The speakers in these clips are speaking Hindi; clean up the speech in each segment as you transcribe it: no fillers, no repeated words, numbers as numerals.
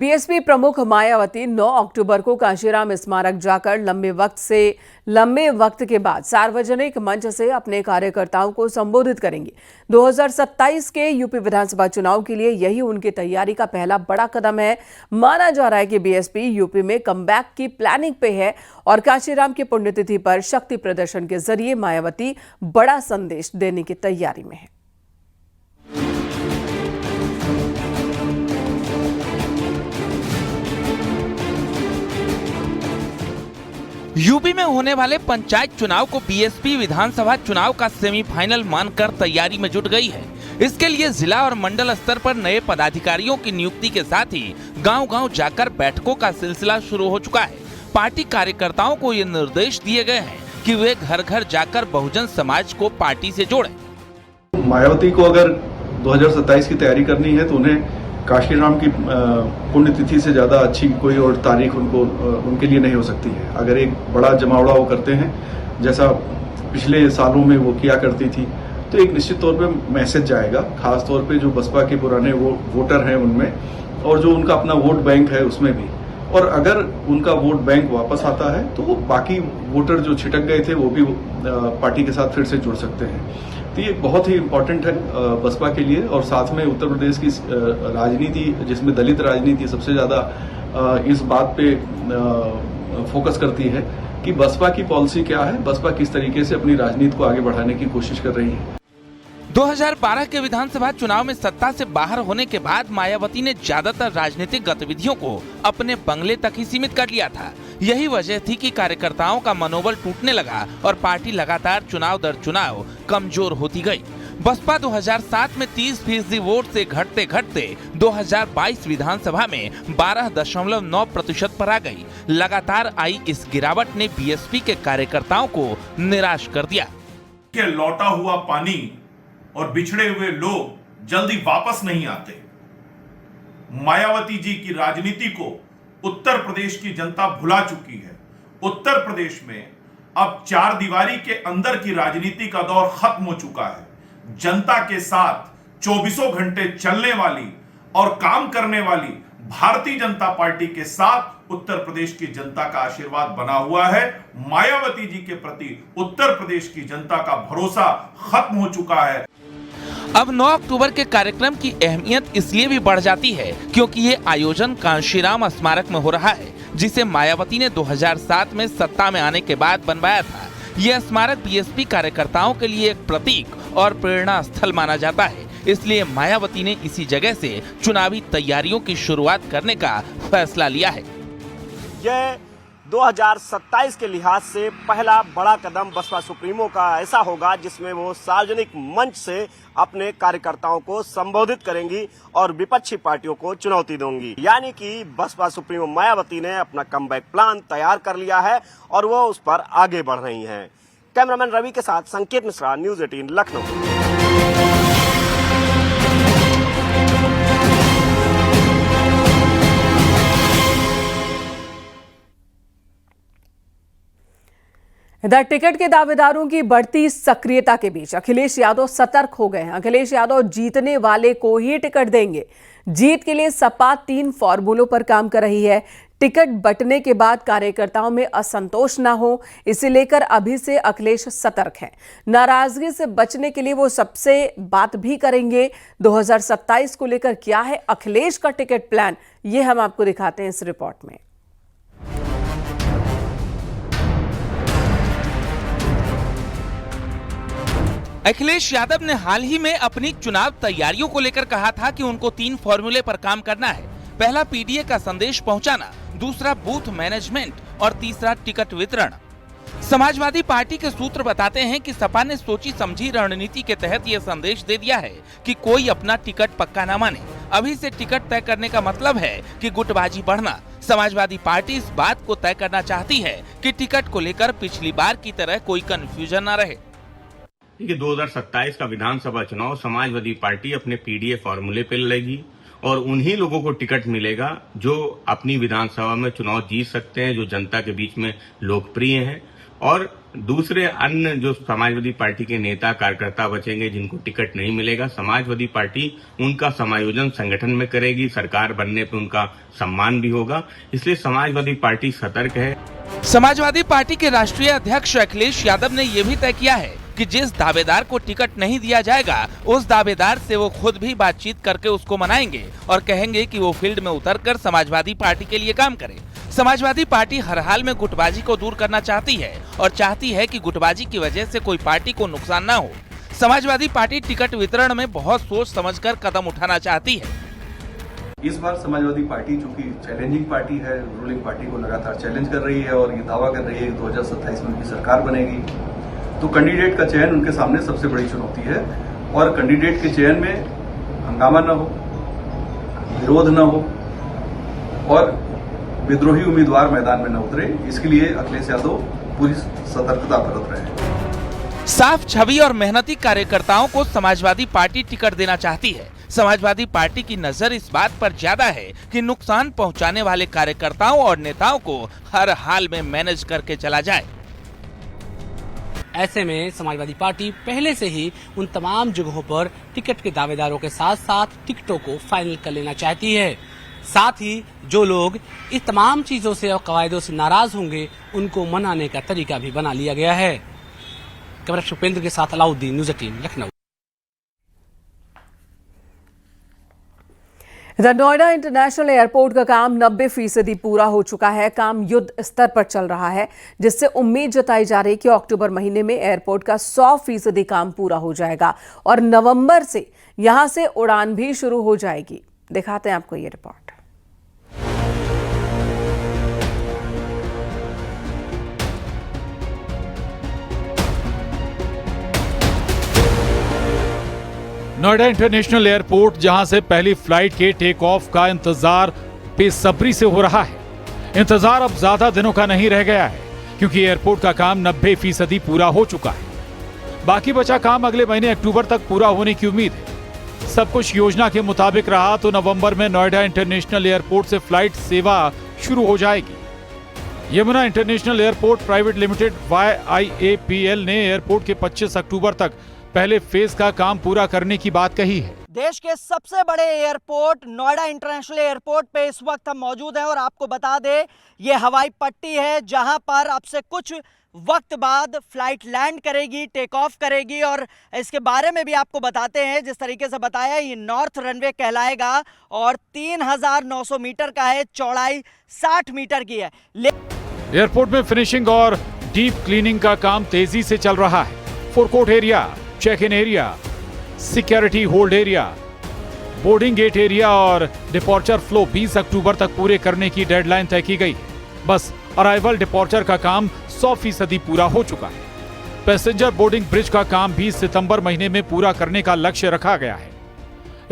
बीएसपी प्रमुख मायावती 9 अक्टूबर को कांशीराम स्मारक जाकर लंबे वक्त के बाद सार्वजनिक मंच से अपने कार्यकर्ताओं को संबोधित करेंगी। 2027 के यूपी विधानसभा चुनाव के लिए यही उनकी तैयारी का पहला बड़ा कदम है। माना जा रहा है कि बीएसपी यूपी में कमबैक की प्लानिंग पे है और कांशीराम की पुण्यतिथि पर शक्ति प्रदर्शन के जरिए मायावती बड़ा संदेश देने की तैयारी में है। यूपी में होने वाले पंचायत चुनाव को बीएसपी विधानसभा चुनाव का सेमीफाइनल मानकर तैयारी में जुट गई है। इसके लिए जिला और मंडल स्तर पर नए पदाधिकारियों की नियुक्ति के साथ ही गांव-गांव जाकर बैठकों का सिलसिला शुरू हो चुका है। पार्टी कार्यकर्ताओं को ये निर्देश दिए गए हैं कि वे घर घर जाकर बहुजन समाज को पार्टी से जोड़ें। मायावती को अगर 2027 की तैयारी करनी है तो उन्हें कांशीराम की पुण्यतिथि से ज्यादा अच्छी कोई और तारीख उनके लिए नहीं हो सकती है। अगर एक बड़ा जमावड़ा वो करते हैं जैसा पिछले सालों में वो किया करती थी तो एक निश्चित तौर पे मैसेज जाएगा, खास तौर पे जो बसपा के पुराने वोटर हैं उनमें और जो उनका अपना वोट बैंक है उसमें भी। और अगर उनका वोट बैंक वापस आता है तो बाकी वोटर जो छिटक गए थे वो भी पार्टी के साथ फिर से जुड़ सकते हैं। तो ये बहुत ही इम्पोर्टेंट है बसपा के लिए। और साथ में उत्तर प्रदेश की राजनीति, जिसमें दलित राजनीति सबसे ज्यादा इस बात पे फोकस करती है कि बसपा की पॉलिसी क्या है, बसपा किस तरीके से अपनी राजनीति को आगे बढ़ाने की कोशिश कर रही है। 2012 के विधानसभा चुनाव में सत्ता से बाहर होने के बाद मायावती ने ज्यादातर राजनीतिक गतिविधियों को अपने बंगले तक ही सीमित कर लिया था। यही वजह थी कि कार्यकर्ताओं का मनोबल टूटने लगा और पार्टी लगातार चुनाव दर चुनाव कमजोर होती गई। बसपा 2007 में 30% वोट से घटते घटते 2022 विधानसभा में 12.9% पर आ गई। लगातार आई इस गिरावट ने बीएसपी के कार्यकर्ताओं को निराश कर दिया। लौटा हुआ पानी और बिछड़े हुए लोग जल्दी वापस नहीं आते। मायावती जी की राजनीति को उत्तर प्रदेश की जनता भुला चुकी है। उत्तर प्रदेश में अब चार दीवारी के अंदर की राजनीति का दौर खत्म हो चुका है। जनता के साथ 24 घंटे चलने वाली और काम करने वाली भारतीय जनता पार्टी के साथ उत्तर प्रदेश की जनता का आशीर्वाद बना हुआ है। मायावती जी के प्रति उत्तर प्रदेश की जनता का भरोसा खत्म हो चुका है। अब 9 अक्टूबर के कार्यक्रम की अहमियत इसलिए भी बढ़ जाती है क्योंकि ये आयोजन कांशीराम स्मारक में हो रहा है, जिसे मायावती ने 2007 में सत्ता में आने के बाद बनवाया था। यह स्मारक बीएसपी कार्यकर्ताओं के लिए एक प्रतीक और प्रेरणा स्थल माना जाता है। इसलिए मायावती ने इसी जगह से चुनावी तैयारियों की शुरुआत करने का फैसला लिया है। यह 2027 के लिहाज से पहला बड़ा कदम बसपा सुप्रीमो का ऐसा होगा जिसमें वो सार्वजनिक मंच से अपने कार्यकर्ताओं को संबोधित करेंगी और विपक्षी पार्टियों को चुनौती देंगी। यानी कि बसपा सुप्रीमो मायावती ने अपना कमबैक प्लान तैयार कर लिया है और वो उस पर आगे बढ़ रही हैं। कैमरामैन रवि के साथ संकेत मिश्रा, न्यूज़ 18 लखनऊ। इधर टिकट के दावेदारों की बढ़ती सक्रियता के बीच अखिलेश यादव सतर्क हो गए हैं। अखिलेश यादव जीतने वाले को ही टिकट देंगे। जीत के लिए सपा 3 फॉर्मूलों पर काम कर रही है। टिकट बंटने के बाद कार्यकर्ताओं में असंतोष न हो, इसे लेकर अभी से अखिलेश सतर्क हैं। नाराजगी से बचने के लिए वो सबसे बात भी करेंगे। 2027 को लेकर क्या है अखिलेश का टिकट प्लान, ये हम आपको दिखाते हैं इस रिपोर्ट में। अखिलेश यादव ने हाल ही में अपनी चुनाव तैयारियों को लेकर कहा था कि उनको 3 फॉर्मूले पर काम करना है। पहला पीडीए का संदेश पहुंचाना, दूसरा बूथ मैनेजमेंट और तीसरा टिकट वितरण। समाजवादी पार्टी के सूत्र बताते हैं कि सपा ने सोची समझी रणनीति के तहत यह संदेश दे दिया है कि कोई अपना टिकट पक्का न माने। अभी से टिकट तय करने का मतलब है कि गुटबाजी बढ़ना। समाजवादी पार्टी इस बात को तय करना चाहती है कि टिकट को लेकर पिछली बार की तरह कोई कंफ्यूजन न रहे। 2027 का विधानसभा चुनाव समाजवादी पार्टी अपने पीडीए फॉर्मूले पे लड़ेगी और उन्हीं लोगों को टिकट मिलेगा जो अपनी विधानसभा में चुनाव जीत सकते हैं, जो जनता के बीच में लोकप्रिय हैं। और दूसरे अन्य जो समाजवादी पार्टी के नेता कार्यकर्ता बचेंगे जिनको टिकट नहीं मिलेगा, समाजवादी पार्टी उनका समायोजन संगठन में करेगी, सरकार बनने पर उनका सम्मान भी होगा। इसलिए समाजवादी पार्टी सतर्क है। समाजवादी पार्टी के राष्ट्रीय अध्यक्ष अखिलेश यादव ने यह भी तय किया है कि जिस दावेदार को टिकट नहीं दिया जाएगा उस दावेदार से वो खुद भी बातचीत करके उसको मनाएंगे और कहेंगे कि वो फील्ड में उतरकर समाजवादी पार्टी के लिए काम करे। समाजवादी पार्टी हर हाल में गुटबाजी को दूर करना चाहती है और चाहती है कि गुटबाजी की वजह से कोई पार्टी को नुकसान न हो। समाजवादी पार्टी टिकट वितरण में बहुत सोच समझकर कदम उठाना चाहती है। इस बार समाजवादी पार्टी चूंकि चैलेंजिंग पार्टी है, रूलिंग पार्टी को लगातार चैलेंज कर रही है और ये दावा कर रही है कि 2027 में उनकी सरकार बनेगी, तो कैंडिडेट का चयन उनके सामने सबसे बड़ी चुनौती है। और कैंडिडेट के चयन में हंगामा न हो, विरोध न हो और विद्रोही उम्मीदवार मैदान में न उतरे, इसके लिए अखिलेश यादव पूरी सतर्कता बरत रहे हैं। साफ छवि और मेहनती कार्यकर्ताओं को समाजवादी पार्टी टिकट देना चाहती है। समाजवादी पार्टी की नजर इस बात पर ज्यादा है कि नुकसान पहुंचाने वाले कार्यकर्ताओं और नेताओं को हर हाल में मैनेज करके चला जाए। ऐसे में समाजवादी पार्टी पहले से ही उन तमाम जगहों पर टिकट के दावेदारों के साथ साथ टिकटों को फाइनल कर लेना चाहती है। साथ ही जो लोग इस तमाम चीजों से और कवायदों से नाराज होंगे उनको मनाने का तरीका भी बना लिया गया है। कैमरा उपेंद्र के साथ अलाउद्दीन, न्यूज़ 18 लखनऊ। इधर नोएडा इंटरनेशनल एयरपोर्ट का काम 90% पूरा हो चुका है। काम युद्ध स्तर पर चल रहा है, जिससे उम्मीद जताई जा रही है कि अक्टूबर महीने में एयरपोर्ट का 100% काम पूरा हो जाएगा और नवंबर से यहां से उड़ान भी शुरू हो जाएगी। दिखाते हैं आपको ये रिपोर्ट। नोएडा इंटरनेशनल एयरपोर्ट, जहां से पहली फ्लाइट के टेक ऑफ का इंतजार बेसब्री से हो रहा है। इंतजार अब ज्यादा दिनों का नहीं रह गया है, क्योंकि एयरपोर्ट का काम 90% पूरा हो चुका है। बाकी बचा काम अगले महीने अक्टूबर तक पूरा होने की उम्मीद है। सब कुछ योजना के मुताबिक रहा तो नवंबर में नोएडा इंटरनेशनल एयरपोर्ट से फ्लाइट सेवा शुरू हो जाएगी। Yamuna international airport private limited YIAPL ने एयरपोर्ट के 25 अक्टूबर तक पहले फेज का काम पूरा करने की बात कही है। देश के सबसे बड़े एयरपोर्ट नोएडा इंटरनेशनल एयरपोर्ट पे इस वक्त हम मौजूद हैं और आपको बता दें ये हवाई पट्टी है जहां पर अब से कुछ वक्त बाद फ्लाइट लैंड करेगी, टेक ऑफ करेगी। और इसके बारे में भी आपको बताते हैं, जिस तरीके से बताया ये नॉर्थ रनवे कहलाएगा और 3900 मीटर का है, चौड़ाई 60 मीटर की है। एयरपोर्ट में फिनिशिंग और डीप क्लीनिंग का काम तेजी से चल रहा है। Forecourt area, check in area, security hold area, boarding gate area और डिपॉर्चर फ्लो 20 अक्टूबर तक पूरे करने की डेडलाइन तय की गई है। बस अराइवल डिपॉर्चर का काम 100% पूरा हो चुका है। पैसेंजर बोर्डिंग ब्रिज का काम भी सितंबर महीने में पूरा करने का लक्ष्य रखा गया है।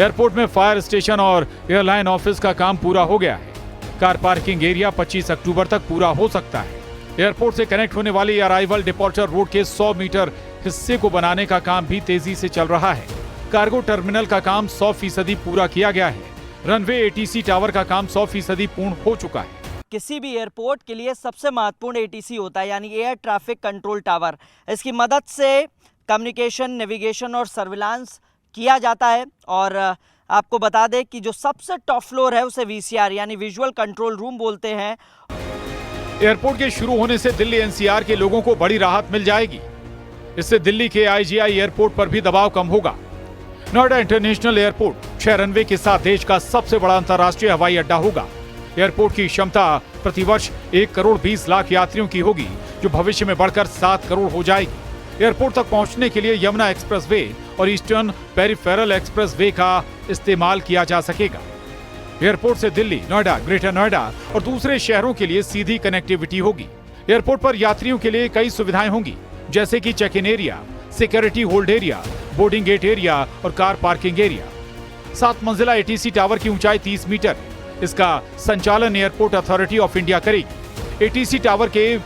एयरपोर्ट में फायर स्टेशन और एयरलाइन ऑफिस का काम पूरा हो गया है। कार पार्किंग एरिया 25 अक्टूबर तक पूरा हो सकता है। एयरपोर्ट से कनेक्ट होने वाली अराइवल डिपॉर्चर रोड के 100 मीटर हिस्से को बनाने का काम भी तेजी से चल रहा है। कार्गो टर्मिनल का काम 100% पूरा किया गया है। रनवे ATC टावर का काम 100% पूर्ण हो चुका है। किसी भी एयरपोर्ट के लिए सबसे महत्वपूर्ण ATC होता है, यानी एयर ट्रैफिक कंट्रोल टावर। इसकी मदद से कम्युनिकेशन, नेविगेशन और सर्विलांस किया जाता है। और आपको बता दें कि जो सबसे टॉप फ्लोर है उसे VCR यानी विजुअल कंट्रोल रूम बोलते हैं। एयरपोर्ट के शुरू होने से दिल्ली NCR के लोगों को बड़ी राहत मिल जाएगी। इससे दिल्ली के IGI एयरपोर्ट पर भी दबाव कम होगा। नोएडा इंटरनेशनल एयरपोर्ट 6 रनवे के साथ देश का सबसे बड़ा अंतर्राष्ट्रीय हवाई अड्डा होगा। एयरपोर्ट की क्षमता प्रतिवर्ष 1 करोड़ 20 लाख यात्रियों की होगी, जो भविष्य में बढ़कर 7 करोड़ हो जाएगी। एयरपोर्ट तक पहुंचने के लिए यमुना एक्सप्रेसवे और ईस्टर्न पेरिफेरल एक्सप्रेसवे का इस्तेमाल किया जा सकेगा। एयरपोर्ट से दिल्ली, नोएडा, ग्रेटर नोएडा और दूसरे शहरों के लिए सीधी कनेक्टिविटी होगी। एयरपोर्ट पर यात्रियों के लिए कई सुविधाएं होंगी, जैसे कि check in area, security hold area, boarding gate area और कार पार्किंग एरिया। 7 मंजिला ATC टावर की ऊंचाई 30 मीटर है। इसका संचालन एयरपोर्ट अथॉरिटी ऑफ इंडिया करेगी। ATC टावर के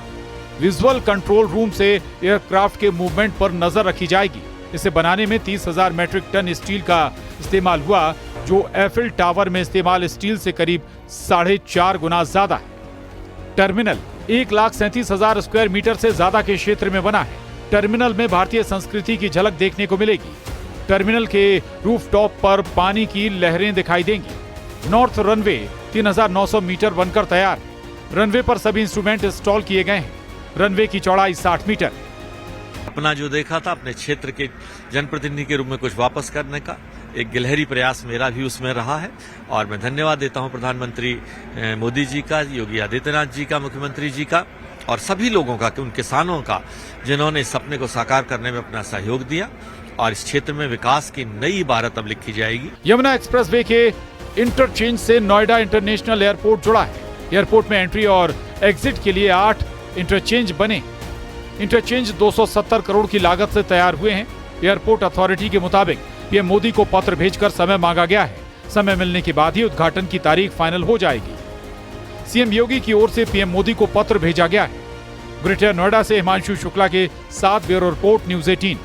विजुअल कंट्रोल रूम से एयरक्राफ्ट के मूवमेंट पर नजर रखी जाएगी। इसे बनाने में 30,000 मीट्रिक टन स्टील का इस्तेमाल हुआ, जो एफिल टावर में इस्तेमाल स्टील से करीब 4.5 गुना ज्यादा है। टर्मिनल 1,37,000 स्क्वायर मीटर से ज्यादा के क्षेत्र में बना है। टर्मिनल में भारतीय संस्कृति की झलक देखने को मिलेगी। टर्मिनल के रूफटॉप पर पानी की लहरें दिखाई देंगी। नॉर्थ रनवे 3,900 मीटर बनकर तैयार। रनवे पर सभी इंस्ट्रूमेंट इंस्टॉल किए गए हैं। रनवे की चौड़ाई 60 मीटर। अपना जो देखा था अपने क्षेत्र के जनप्रतिनिधि के रूप में कुछ वापस करने का एक गिलहरी प्रयास मेरा भी उसमें रहा है और मैं धन्यवाद देता हूं प्रधानमंत्री मोदी जी का, योगी आदित्यनाथ जी का, मुख्यमंत्री जी का और सभी लोगों का, उन किसानों का जिन्होंने इस सपने को साकार करने में अपना सहयोग दिया और इस क्षेत्र में विकास की नई इबारत अब लिखी जाएगी। यमुना एक्सप्रेसवे के इंटरचेंज से नोएडा इंटरनेशनल एयरपोर्ट जुड़ा है। एयरपोर्ट में एंट्री और एग्जिट के लिए 8 इंटरचेंज बने। इंटरचेंज 270 करोड़ की लागत से तैयार हुए हैं। एयरपोर्ट अथॉरिटी के मुताबिक पीएम मोदी को पत्र भेजकर समय मांगा गया है। समय मिलने के बाद ही उद्घाटन की तारीख फाइनल हो जाएगी। सीएम योगी की ओर से पीएम मोदी को पत्र भेजा गया है। ग्रेटर नोएडा से हिमांशु शुक्ला के साथ ब्यूरो रिपोर्ट, न्यूज़ 18।